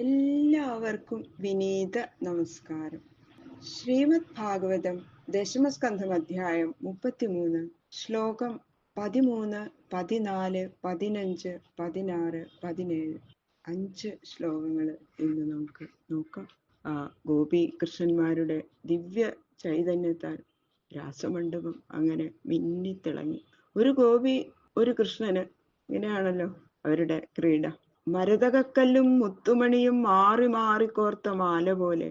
എല്ലാവർക്കും വിനീത നമസ്കാരം. ശ്രീമദ് ഭാഗവതം ദശമസ്കന്ധം അധ്യായം 33 ശ്ലോകം 13, 14, 15, 16, 17 5 ശ്ലോകങ്ങൾ ഇന്ന് നമുക്ക് നോക്കാം. ഗോപി കൃഷ്ണന്മാരുടെ ദിവ്യ ചൈതന്യത്താൽ രാസമണ്ഡപം അങ്ങനെ മിന്നിത്തിളങ്ങി. ഒരു ഗോപി ഒരു കൃഷ്ണന്, ഇങ്ങനെയാണല്ലോ അവരുടെ ക്രീഡ. മരതകക്കല്ലും മുത്തുമണിയും മാറി മാറി കോർത്ത മാല പോലെ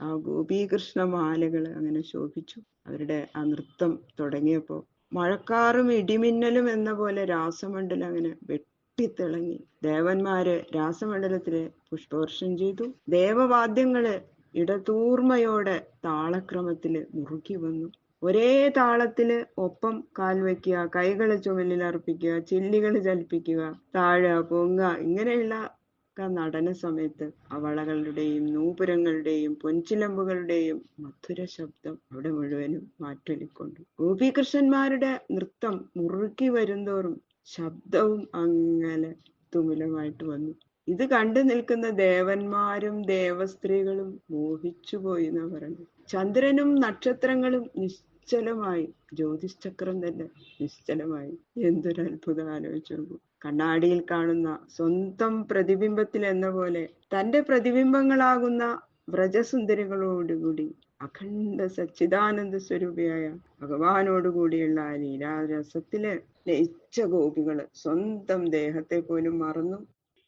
ആ ഗോപീകൃഷ്ണ മാലകള് അങ്ങനെ ശോഭിച്ചു. അവരുടെ ആ നൃത്തം തുടങ്ങിയപ്പോ മഴക്കാറും ഇടിമിന്നലും എന്ന പോലെ രാസമണ്ഡലം അങ്ങനെ വെട്ടിത്തിളങ്ങി. ദേവന്മാര് രാസമണ്ഡലത്തില് പുഷ്പവർഷം ചെയ്തു. ദേവവാദ്യങ്ങള് ഇടതൂർമയോടെ താളക്രമത്തില് മുറുകി വന്നു. ഒരേ താളത്തില് ഒപ്പം കാൽ വയ്ക്കുക, കൈകള് ചുമലിൽ അർപ്പിക്കുക, ചില്ലികള് ചലിപ്പിക്കുക, താഴെ പൊങ്ങ, ഇങ്ങനെയുള്ള നടന സമയത്ത് അവളകളുടെയും നൂപുരങ്ങളുടെയും പൊൻചിലമ്പുകളുടെയും മധുര ശബ്ദം അവിടെ മുഴുവനും മാറ്റൊലിക്കൊണ്ടു. ഗോപീകൃഷ്ണന്മാരുടെ നൃത്തം മുറുക്കി വരുന്തോറും ശബ്ദവും അങ്ങനെ തുമുലമായിട്ട് വന്നു. ഇത് കണ്ടു നിൽക്കുന്ന ദേവന്മാരും ദേവസ്ത്രീകളും മോഹിച്ചുപോയി എന്നാ പറഞ്ഞു. ചന്ദ്രനും നക്ഷത്രങ്ങളും നിശ്ചലമായി, ജ്യോതിശ്ചക്രം തന്നെ നിശ്ചലമായി. എന്തൊരു അത്ഭുതം ആലോചിച്ചു നോക്കൂ. കണ്ണാടിയിൽ കാണുന്ന സ്വന്തം പ്രതിബിംബത്തിൽ എന്ന പോലെ തന്റെ പ്രതിബിംബങ്ങളാകുന്ന വ്രജസുന്ദരികളോടുകൂടി അഖണ്ഡ സച്ചിദാനന്ദ സ്വരൂപിയായ ഭഗവാനോടുകൂടിയുള്ള ആ ലീലാരസത്തില് ലയിച്ച ഗോപികള് സ്വന്തം ദേഹത്തെ പോലും മറന്നു.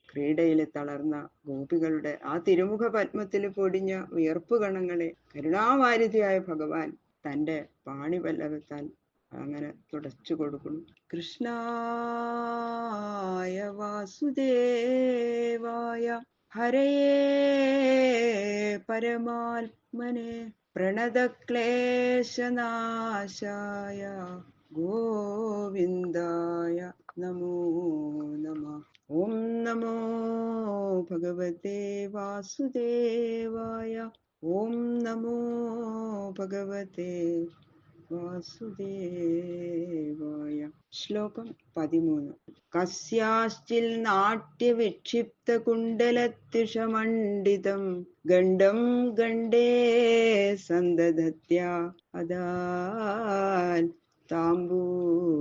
ക്രീഡയില് തളർന്ന ഗോപികളുടെ ആ തിരുമുഖ പത്മത്തിൽ പൊടിഞ്ഞ വിയർപ്പ് കണങ്ങളെ കരുണാവാരിധിയായ ഭഗവാൻ തന്റെ പാണിപല്ലവത്താൽ അങ്ങനെ തുടച്ചു കൊടുക്കുന്നു. കൃഷ്ണായ വാസുദേവായ ഹരയേ പരമാത്മനെ പ്രണതക്ലേശനാശായ ഗോവിന്ദായ നമോ നമഃ. ഓം നമോ ഭഗവതേ വാസുദേവായ. ഓം നമോ ഭഗവതേ വാസുദേവായ. ശ്ലോകം 13. കസ്യാശ്ചിൽ നാട്യവിക്ഷിപ്ത കുണ്ടലത്തിഷമണ്ഡിതം ഗണ്ഡം ഗണ്ഡേ സന്തധത്യാ അദാൽ താംബൂലചർവിതം.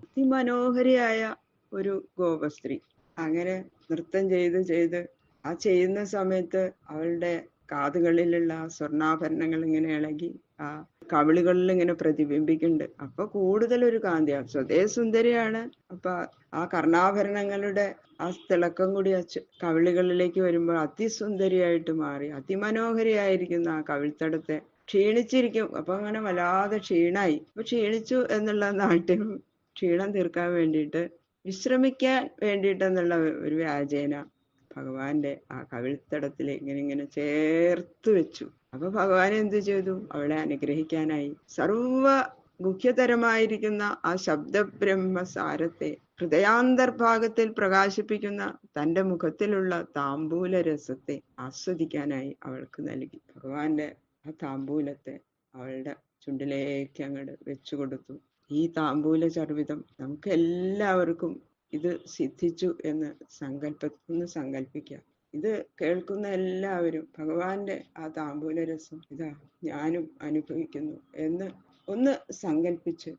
അതിമനോഹരിയായ ഒരു ഗോപസ്ത്രീ അങ്ങനെ നൃത്തം ചെയ്ത് ആ ചെയ്യുന്ന സമയത്ത് അവളുടെ കാതുകളിലുള്ള സ്വർണ്ണാഭരണങ്ങൾ ഇങ്ങനെ ഇളകി ആ കവിളുകളിൽ ഇങ്ങനെ പ്രതിബിംബിക്കുന്നുണ്ട്. അപ്പൊ കൂടുതൽ ഒരു കാന്തിയാണ്. സ്വതേ സുന്ദരിയാണ്. അപ്പൊ ആ കർണാഭരണങ്ങളുടെ ആ തിളക്കം കൂടി കവിളുകളിലേക്ക് വരുമ്പോൾ അതിസുന്ദരിയായിട്ട് മാറി. അതിമനോഹരിയായിരിക്കുന്ന ആ കവിൾത്തടത്തെ ക്ഷീണിച്ചിരിക്കും. അപ്പൊ അങ്ങനെ വല്ലാതെ ക്ഷീണായി. അപ്പൊ ക്ഷീണിച്ചു എന്നുള്ള നാട്ടിൽ ക്ഷീണം തീർക്കാൻ വേണ്ടിയിട്ട് വിശ്രമിക്കാൻ വേണ്ടിയിട്ടെന്നുള്ള ഒരു വ്യാജേന ഭഗവാന്റെ ആ കവിൾത്തടത്തിൽ ഇങ്ങനെ ചേർത്ത് വെച്ചു. അപ്പൊ ഭഗവാൻ എന്ത് ചെയ്തു? അവളെ അനുഗ്രഹിക്കാനായി സർവ ഗുഹ്യതരമായിരിക്കുന്ന ആ ശബ്ദബ്രഹ്മസാരത്തെ ഹൃദയാന്തർഭാഗത്തിൽ പ്രകാശിപ്പിക്കുന്ന തന്റെ മുഖത്തിലുള്ള താംബൂല രസത്തെ ആസ്വദിക്കാനായി അവൾക്ക് നൽകി. ഭഗവാന്റെ ആ താംബൂലത്തെ അവളുടെ ചുണ്ടിലേക്ക് അങ്ങോട്ട് വെച്ചു കൊടുത്തു. ഈ താംബൂല ചർവിതം നമുക്ക് എല്ലാവർക്കും ഇത് സിദ്ധിച്ചു എന്ന് സങ്കല്പിക്കാം. ഇത് കേൾക്കുന്ന എല്ലാവരും ഭഗവാന്റെ ആ താംബൂല രസം ഇതാ ഞാനും അനുഭവിക്കുന്നു എന്ന് ഒന്ന് സങ്കല്പിച്ച്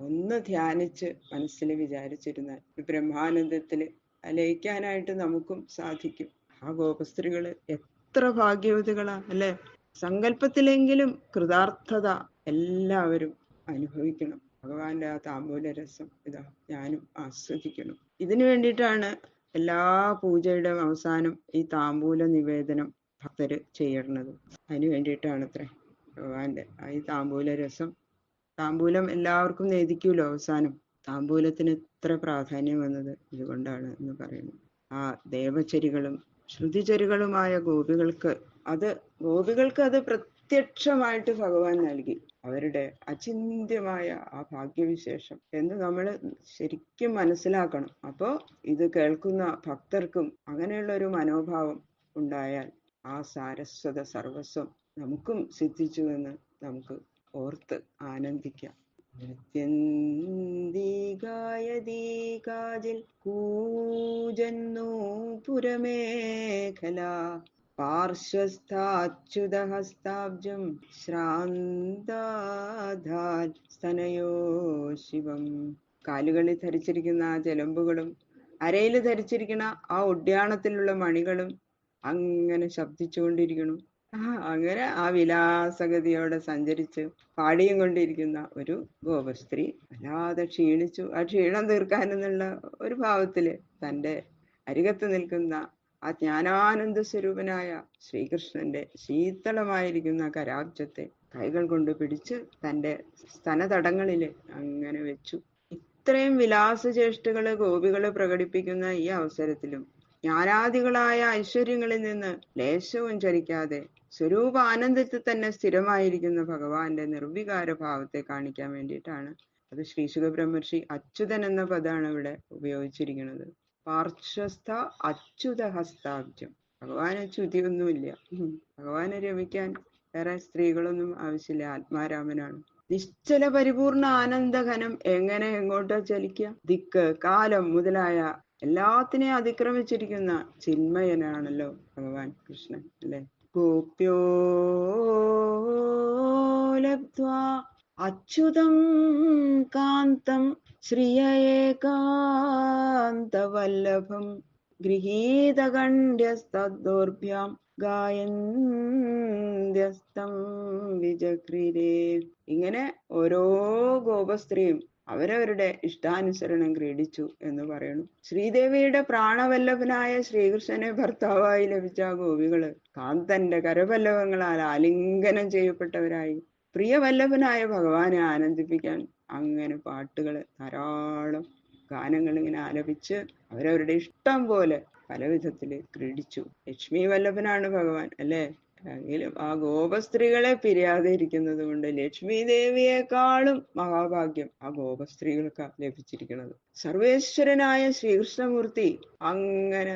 ഒന്ന് ധ്യാനിച്ച് മനസ്സിൽ വിചാരിച്ചിരുന്നാൽ ബ്രഹ്മാനന്ദത്തില് ലയിക്കാനായിട്ട് നമുക്കും സാധിക്കും. ആ ഗോപസ്ത്രീകള് എത്ര ഭാഗ്യവതികളാ അല്ലെ? സങ്കല്പത്തിലെങ്കിലും കൃതാർത്ഥത എല്ലാവരും അനുഭവിക്കണം. ഭഗവാന്റെ ആ താംബൂല രസം ഇതാ ഞാനും ആസ്വദിക്കണം. ഇതിനു വേണ്ടിയിട്ടാണ് എല്ലാ പൂജയുടെ അവസാനം ഈ താംബൂല നിവേദനം ഭക്തര് ചെയ്യണത്. അതിനു വേണ്ടിയിട്ടാണത്രേ ഭഗവാന്റെ ഈ താംബൂല രസം. താംബൂലം എല്ലാവർക്കും നേദിക്കൂലോ അവസാനം. താംബൂലത്തിന് ഇത്ര പ്രാധാന്യം വന്നത് ഇതുകൊണ്ടാണ് എന്ന് പറയുന്നു. ആ ദേവചരികളും ശ്രുതിചരികളുമായ ഗോപികൾക്ക് അത് പ്രത്യക്ഷമായിട്ട് ഭഗവാൻ നൽകി. അവരുടെ അചിന്ത്യമായ ആ ഭാഗ്യവിശേഷം എന്ന് നമ്മൾ ശരിക്കും മനസ്സിലാക്കണം. അപ്പോൾ ഇത് കേൾക്കുന്ന ഭക്തർക്കും അങ്ങനെയുള്ള ഒരു മനോഭാവം ഉണ്ടായാൽ ആ സാരസ്വത സർവസ്വം നമുക്കും സിദ്ധിച്ചു എന്ന് നമുക്ക് ഓർത്ത് ആനന്ദിക്കാം. നൃത്യന്തീകായതീ കാജിൽ കൂജന്നു പുരമേഖല പാർശ്വസ്ഥാച്യുതഹസ്താബ്ജം ശ്രാന്താധാൽ സ്തനയോ ശിവം. കാലുകളിൽ ധരിച്ചിരിക്കുന്ന ആ ജലമ്പുകളും അരയിൽ ധരിച്ചിരിക്കുന്ന ആ ഒഡ്യാണത്തിലുള്ള മണികളും അങ്ങനെ ശബ്ദിച്ചുകൊണ്ടിരിക്കണം. അങ്ങനെ ആ വിലാസഗതിയോടെ സഞ്ചരിച്ച് പാടിയും കൊണ്ടിരിക്കുന്ന ഒരു ഗോപസ്ത്രീ വല്ലാതെ ക്ഷീണിച്ചു. ആ ക്ഷീണം തീർക്കാനെന്നുള്ള ഒരു ഭാവത്തില് തൻ്റെ അരികത്ത് നിൽക്കുന്ന ആ ജ്ഞാനാനന്ദ സ്വരൂപനായ ശ്രീകൃഷ്ണന്റെ ശീതളമായിരിക്കുന്ന കരാബ്ജത്തെ കൈകൾ കൊണ്ട് പിടിച്ച് തൻ്റെ സ്തനതടങ്ങളില് അങ്ങനെ വെച്ചു. ഇത്രയും വിലാസചേഷ്ടകള് ഗോപികള് പ്രകടിപ്പിക്കുന്ന ഈ അവസരത്തിലും ജ്ഞാനാദികളായ ഐശ്വര്യങ്ങളിൽ നിന്ന് ലേശവും ചലിക്കാതെ സ്വരൂപ ആനന്ദത്തിൽ തന്നെ സ്ഥിരമായിരിക്കുന്ന ഭഗവാന്റെ നിർവികാര ഭാവത്തെ കാണിക്കാൻ വേണ്ടിയിട്ടാണ് അത് ശ്രീശുഖ ബ്രഹ്മർഷി അച്യുതൻ എന്ന പദമാണ് ഇവിടെ ഉപയോഗിച്ചിരിക്കുന്നത്. പാർശ്വസ്ഥ അച്യുത ഹസ്താബ്ജം. ഭഗവാന് ച്യുതിയൊന്നുമില്ല. ഭഗവാനെ രമിക്കാൻ വേറെ സ്ത്രീകളൊന്നും ആവശ്യമില്ല. ആത്മാരാമനാണ്. നിശ്ചല പരിപൂർണ ആനന്ദഘനം എങ്ങനെ എങ്ങോട്ടോ ചലിക്കുക? ദിക്ക് കാലം മുതലായ എല്ലാത്തിനെയും അതിക്രമിച്ചിരിക്കുന്ന ചിന്മയനാണല്ലോ ഭഗവാൻ കൃഷ്ണൻ, അല്ലെ? ഗോപ്യോ ലബ്ധ്വാ അച്യുതം കാന്തം ശ്രിയ ഏകാന്തവല്ലഭം ഗൃഹീതകണ്ഠ്യസ്തദ്ദോർഭ്യാം ഗായന്ത്യസ്തം വിജഗ്രിരേ. ഇങ്ങനെ ഓരോ ഗോപസ്ത്രീയും അവരവരുടെ ഇഷ്ടാനുസരണം ക്രീഡിച്ചു എന്ന് പറയുന്നു. ശ്രീദേവിയുടെ പ്രാണവല്ലഭനായ ശ്രീകൃഷ്ണനെ ഭർത്താവായി ലഭിച്ച ഗോപികള് കാന്തന്റെ കരപല്ലവങ്ങളാൽ ആലിംഗനം ചെയ്യപ്പെട്ടവരായി പ്രിയവല്ലഭനായ ഭഗവാനെ ആനന്ദിപ്പിക്കാൻ അങ്ങനെ പാട്ടുകള് ധാരാളം ഗാനങ്ങൾ ഇങ്ങനെ ആലപിച്ച് അവരവരുടെ ഇഷ്ടം പോലെ പല വിധത്തില് ക്രീഡിച്ചു. ലക്ഷ്മി വല്ലഭനാണ് ഭഗവാൻ, അല്ലേ? എങ്കിലും ആ ഗോപസ്ത്രീകളെ പിരിയാതെ ഇരിക്കുന്നത് കൊണ്ട് ലക്ഷ്മി ദേവിയെക്കാളും മഹാഭാഗ്യം ആ ഗോപസ്ത്രീകൾക്ക് ലഭിച്ചിരിക്കുന്നത്. സർവേശ്വരനായ ശ്രീകൃഷ്ണമൂർത്തി അങ്ങനെ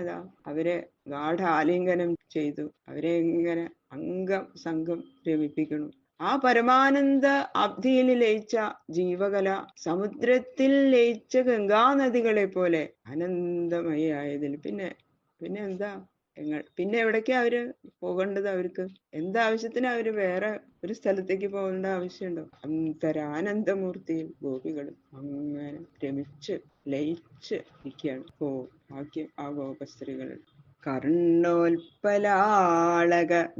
അവരെ ഗാഠ ആലിംഗനം ചെയ്തു. അവരെ ഇങ്ങനെ അംഗം സംഘം രമിപ്പിക്കുന്നു. ആ പരമാനന്ദ അബ്ധിയിൽ ലയിച്ച ജീവകല സമുദ്രത്തിൽ ലയിച്ച ഗംഗാനദികളെ പോലെ ആനന്ദമയായതിൽ പിന്നെ എന്താ പിന്നെ എവിടേക്കാ അവര് പോകേണ്ടത്? അവർക്ക് എന്താവശ്യത്തിന് അവര് വേറെ ഒരു സ്ഥലത്തേക്ക് പോകേണ്ട ആവശ്യമുണ്ടോ? അന്തരാനന്ദമൂർത്തിയിൽ ഗോപികൾ അങ്ങനെ രമിച്ച് ലയിച്ച് നിൽക്കുകയാണ്. ഭാഗ്യം ആ ഗോപസ്ത്രീകൾ. കർണോൽപലാളക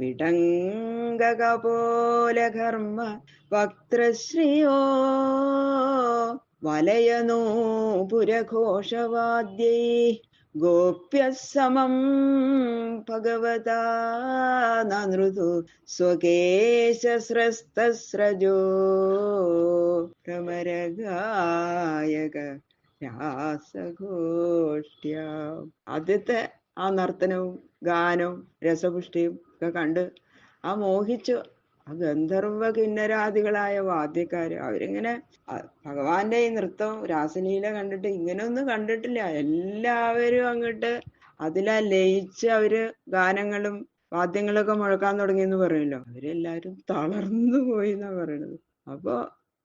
വിടങ്കകപോലഘർമ്മ വക്ത്രശ്രിയോ വലയനൂപുരഘോഷവാദ്യൈ ഗോപ്യസമം ഭഗവതാ നൃതു സ്വകേശസ്രസ്തസ്രജോ ഭ്രമരഗായക രാസഘോഷ്ട്യ. ആദ്യത്തെ ആ നർത്തനവും ഗാനവും രസപുഷ്ടിയും ഒക്കെ കണ്ട് ആ മോഹിച്ചു ആ ഗന്ധർവ കിന്നരാദികളായ വാദ്യക്കാര് അവരിങ്ങനെ ഭഗവാന്റെ ഈ നൃത്തം രാസലീല കണ്ടിട്ട് ഇങ്ങനെയൊന്നും കണ്ടിട്ടില്ല. എല്ലാവരും അങ്ങോട്ട് അതിലാ ലയിച്ച് അവര് ഗാനങ്ങളും വാദ്യങ്ങളൊക്കെ മുഴക്കാൻ തുടങ്ങിയെന്ന് പറയുമല്ലോ. അവരെല്ലാരും തളർന്നു പോയി എന്നാ പറയണത്. അപ്പൊ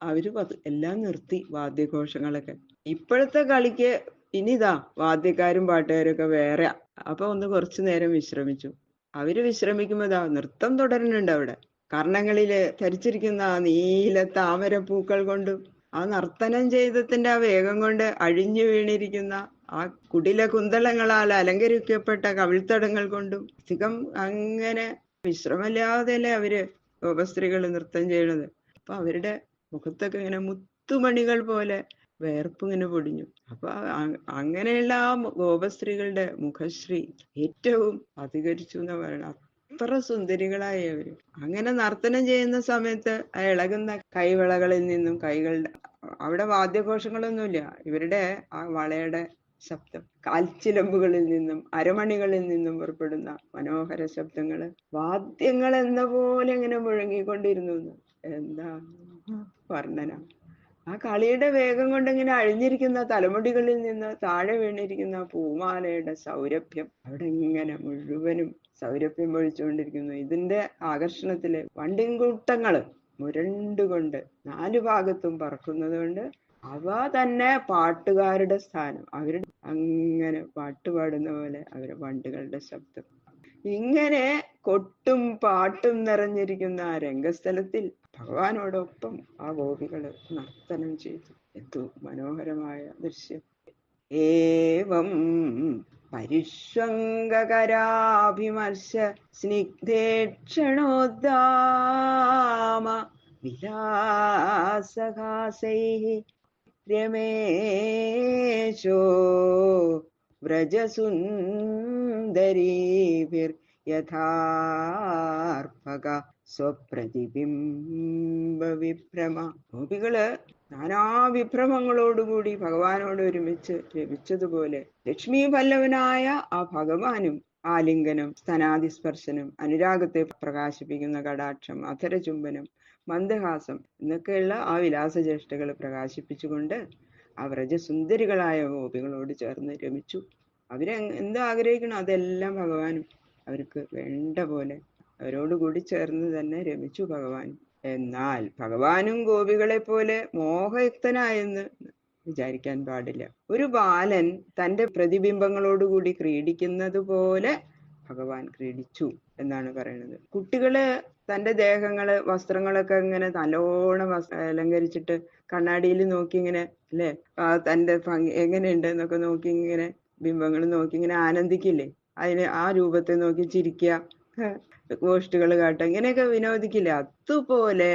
അവര് എല്ലാം നിർത്തി വാദ്യഘോഷങ്ങളൊക്കെ. ഇപ്പോഴത്തെ കളിക്ക് ഇനിതാ വാദ്യക്കാരും പാട്ടുകാരൊക്കെ വേറെ. അപ്പൊ ഒന്ന് കുറച്ചു നേരം വിശ്രമിച്ചു. അവര് വിശ്രമിക്കുമ്പോ നൃത്തം തുടരുന്നുണ്ട് അവിടെ. കർണങ്ങളില് ധരിച്ചിരിക്കുന്ന ആ നീല താമരപ്പൂക്കൾ കൊണ്ടും ആ നർത്തനം ചെയ്തതിന്റെ ആ വേഗം കൊണ്ട് അഴിഞ്ഞു വീണിരിക്കുന്ന ആ കുടില കുന്തളങ്ങളാൽ അലങ്കരിക്കപ്പെട്ട കവിൾത്തടങ്ങൾ കൊണ്ടും അധികം അങ്ങനെ വിശ്രമമില്ലാതെയല്ലേ അവര് ഗോപസ്ത്രീകൾ നൃത്തം ചെയ്യണത്. അപ്പൊ അവരുടെ മുഖത്തൊക്കെ ഇങ്ങനെ മുത്തുമണികൾ പോലെ വേർപ്പിങ്ങനെ പൊടിഞ്ഞു. അപ്പൊ അങ്ങനെയുള്ള ആ ഗോപസ്ത്രീകളുടെ മുഖശ്രീ ഏറ്റവും അധികരിച്ചു എന്ന് പറയണം. അത്ര സുന്ദരികളായി അവര്. അങ്ങനെ നർത്തനം ചെയ്യുന്ന സമയത്ത് ആ ഇളകുന്ന കൈവളകളിൽ നിന്നും കൈകളുടെ അവിടെ വാദ്യഘോഷങ്ങളൊന്നുമില്ല. ഇവരുടെ ആ വളയുടെ ശബ്ദം, കാൽച്ചിലമ്പുകളിൽ നിന്നും അരമണികളിൽ നിന്നും പുറപ്പെടുന്ന മനോഹര ശബ്ദങ്ങള് വാദ്യങ്ങൾ എന്ന പോലെ ഇങ്ങനെ മുഴങ്ങിക്കൊണ്ടിരുന്നു. എന്താ വർണ്ണന! ആ കളിയുടെ വേഗം കൊണ്ട് ഇങ്ങനെ അഴിഞ്ഞിരിക്കുന്ന തലമുടികളിൽ നിന്ന് താഴെ വീണിരിക്കുന്ന പൂമാലയുടെ സൗരഭ്യം അവിടെ ഇങ്ങനെ മുഴുവനും സൗരഭ്യം പൊഴിച്ചുകൊണ്ടിരിക്കുന്നു. ഇതിന്റെ ആകർഷണത്തില് വണ്ടിൻകൂട്ടങ്ങള് മുരണ്ടുകൊണ്ട് 4 ഭാഗത്തും പറക്കുന്നത് കൊണ്ട് അവ തന്നെ പാട്ടുകാരുടെ സ്ഥാനം. അവർ അങ്ങനെ പാട്ടുപാടുന്ന പോലെ അവരെ വണ്ടുകളുടെ ശബ്ദം. ഇങ്ങനെ കൊട്ടും പാട്ടും നിറഞ്ഞിരിക്കുന്ന ആ രംഗസ്ഥലത്തിൽ ഭഗവാനോടൊപ്പം ആ ഗോപികള് നർത്തനം ചെയ്തു. എന്തു മനോഹരമായ ദൃശ്യം! ഏവം പരിഷ്വംഗകരാഭിമർശ സ്നിഗ്ധേക്ഷണോദ്ദാമ വിലാസഹാസൈഃ രമേശോ വ്രജസുന്ദരീഭിർയഥാർപ്പക സ്വപ്രതിബിംബ വിഭ്രമ. ഗോപികള് നാനാവിഭ്രമങ്ങളോടുകൂടി ഭഗവാനോട് ഒരുമിച്ച് രമിച്ചതുപോലെ ലക്ഷ്മി പല്ലവനായ ആ ഭഗവാനും ആലിംഗനം, സ്തനാദിസ്പർശനം, അനുരാഗത്തെ പ്രകാശിപ്പിക്കുന്ന കടാക്ഷം, അധരചുംബനം, മന്ദഹാസം എന്നൊക്കെയുള്ള ആ വിലാസചേഷ്ടകൾ പ്രകാശിപ്പിച്ചുകൊണ്ട് ആ വ്രജസുന്ദരികളായ ഗോപികളോട് ചേർന്ന് രമിച്ചു. എന്ത് ആഗ്രഹിക്കണം അതെല്ലാം ഭഗവാനും അവർക്ക് വേണ്ട പോലെ അവരോടുകൂടി ചേർന്ന് തന്നെ രമിച്ചു ഭഗവാൻ. എന്നാൽ ഭഗവാനും ഗോപികളെ പോലെ മോഹയുക്തനായെന്ന് വിചാരിക്കാൻ പാടില്ല. ഒരു ബാലൻ തന്റെ പ്രതിബിംബങ്ങളോടുകൂടി ക്രീഡിക്കുന്നത് പോലെ ഭഗവാൻ ക്രീഡിച്ചു എന്നാണ് പറയുന്നത്. കുട്ടികള് തന്റെ ദേഹങ്ങള് വസ്ത്രങ്ങളൊക്കെ ഇങ്ങനെ നല്ലോണം അലങ്കരിച്ചിട്ട് കണ്ണാടിയിൽ നോക്കി ഇങ്ങനെ അല്ലെ തന്റെ ഭംഗി എങ്ങനെയുണ്ട് എന്നൊക്കെ നോക്കി ഇങ്ങനെ ബിംബങ്ങൾ നോക്കി ഇങ്ങനെ ആനന്ദിക്കില്ലേ? അതിന് ആ രൂപത്തെ നോക്കി ചിരിക്കുക, ഗോഷ്ഠികൾ കാട്ടുക, ഇങ്ങനെയൊക്കെ വിനോദിക്കില്ലേ? അതുപോലെ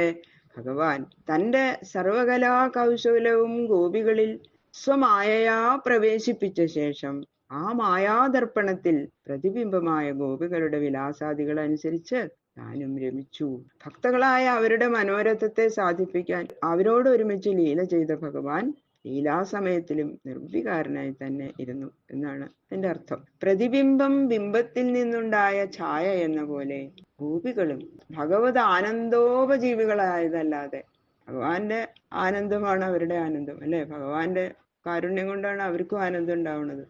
ഭഗവാൻ തന്റെ സർവകലാ കൗശലവും ഗോപികളിൽ സ്വമായയാ പ്രവേശിപ്പിച്ച ശേഷം ആ മായാദർപ്പണത്തിൽ പ്രതിബിംബമായ ഗോപികളുടെ വിലാസാദികൾ അനുസരിച്ച് താനും രമിച്ചു. ഭക്തകളായ അവരുടെ മനോരഥത്തെ സാധിപ്പിക്കാൻ അവരോട് ഒരുമിച്ച് ലീല ചെയ്ത ഭഗവാൻ ലീലാസമയത്തിലും നിർവികാരനായി തന്നെ ഇരുന്നു എന്നാണ് അതിന്റെ അർത്ഥം. പ്രതിബിംബം ബിംബത്തിൽ നിന്നുണ്ടായ ഛായ എന്ന പോലെ ഗോപികളും ഭഗവത് ആനന്ദോപജീവികളായതല്ലാതെ ഭഗവാന്റെ ആനന്ദമാണ് അവരുടെ ആനന്ദം അല്ലെ? ഭഗവാന്റെ കാരുണ്യം കൊണ്ടാണ് അവർക്കും ആനന്ദം ഉണ്ടാവുന്നത്.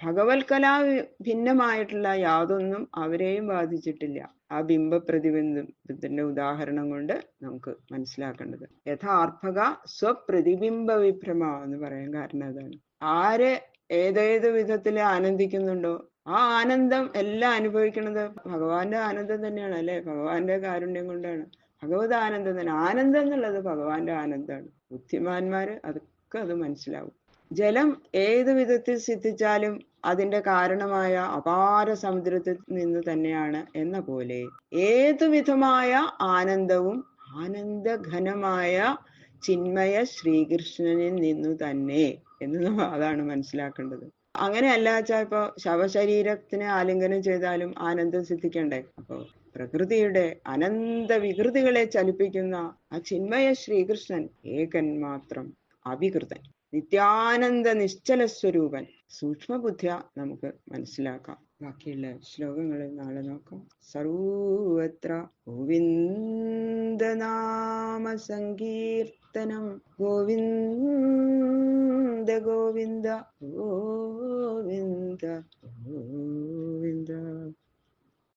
ഭഗവത്കലാ ഭിന്നമായിട്ടുള്ള യാതൊന്നും അവരെയും ബാധിച്ചിട്ടില്ല. ആ ബിംബപ്രതിബിംബത്തിന്റെ ഉദാഹരണം കൊണ്ട് നമുക്ക് മനസ്സിലാക്കേണ്ടത് യഥാർപ്പക സ്വപ്രതിബിംബ വിഭ്രമ എന്ന് പറയാൻ കാരണം അതാണ്. ആര് ഏതേത് വിധത്തില് ആനന്ദിക്കുന്നുണ്ടോ ആ ആനന്ദം എല്ലാം അനുഭവിക്കുന്നത് ഭഗവാന്റെ ആനന്ദം തന്നെയാണ് അല്ലെ? ഭഗവാന്റെ കാരുണ്യം കൊണ്ടാണ്. ഭഗവത് ആനന്ദം തന്നെ. ആനന്ദം എന്നുള്ളത് ഭഗവാന്റെ ആനന്ദമാണ്. ബുദ്ധിമാന്മാര് അതൊക്കെ അത് മനസ്സിലാവും. ജലം ഏത് വിധത്തിൽ സിദ്ധിച്ചാലും അതിന്റെ കാരണമായ അപാര സമുദ്രത്തിൽ നിന്ന് തന്നെയാണ് എന്ന പോലെ ഏതു വിധമായ ആനന്ദവും ആനന്ദഘനമായ ചിന്മയ ശ്രീകൃഷ്ണനിൽ നിന്നു തന്നെ എന്ന് അതാണ് മനസ്സിലാക്കേണ്ടത്. അങ്ങനെയല്ല വെച്ചാൽ ഇപ്പൊ ശവശരീരത്തിനെ ആലിംഗനം ചെയ്താലും ആനന്ദം സിദ്ധിക്കണ്ടേ? അപ്പൊ പ്രകൃതിയുടെ അനന്ത വികൃതികളെ ചലിപ്പിക്കുന്ന ആ ചിന്മയ ശ്രീകൃഷ്ണൻ ഏകൻ മാത്രം, അവികൃതൻ, നിത്യാനന്ദ നിശ്ചല സ്വരൂപൻ. സൂക്ഷ്മബുദ്ധിയ നമുക്ക് മനസ്സിലാക്കാം. ബാക്കിയുള്ള ശ്ലോകങ്ങളിൽ നാളെ നോക്കാം. സർവത്ര ഗോവിന്ദനാമ സങ്കീർത്തനം. ഗോവിന്ദ ഗോവിന്ദ ഗോവിന്ദ ഗോവിന്ദ.